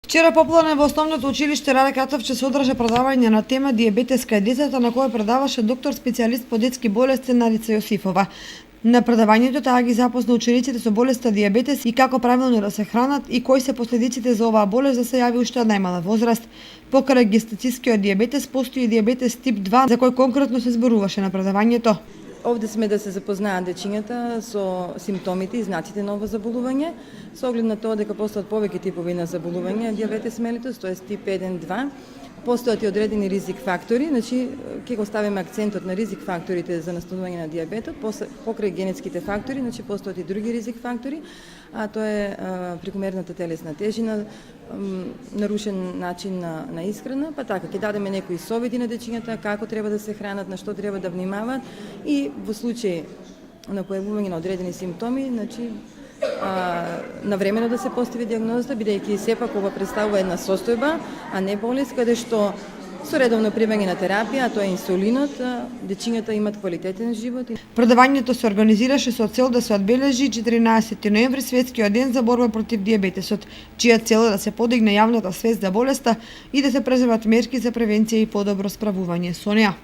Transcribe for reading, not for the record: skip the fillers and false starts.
Вчера попладне во основното училиште Раде Кацовче се одржа предавање на тема дијабетес кај децата, на кое предаваше доктор специјалист по детски болести Надица Јосифова. На предавањето таа ги запозна учениците со болеста дијабетес и како правилно да се хранат и кои се последиците за оваа болест да се јави уште од најмала возраст. Покрај гестацискиот дијабетес постои и дијабетес тип 2, за кој конкретно се зборуваше на предавањето. Овде сме да се запознаат дечињата со симптомите и знаците на ова заболување, со оглед на тоа дека постојат повеќе типови на заболување дијабетес мелитус, тоа е тип 1-2. Постојат и одредени ризик фактори, значи ќе го ставиме акцентот на ризик факторите за настанување на дијабетот, покрај генетските фактори, значи постојат и други ризик фактори, а тоа е прекомерната телесна тежина, нарушен начин на исхрана, па така ќе дадеме некои совети на дечињата како треба да се хранат, на што треба да внимаваат и во случај на појавување на одредени симптоми, значи навремено да се постави дијагнозата, бидејќи сепак ова представува една состојба, а не болест, каде што со редовно примање на терапија, а тоа е инсулинот, дечињата имат квалитетен живот. Предавањето се организираше со цел да се одбележи 14 ноември светскиот ден за борба против дијабетесот, чија цел е да се подигне јавната свест за болеста и да се преземат мерки за превенција и подобро справување со неа.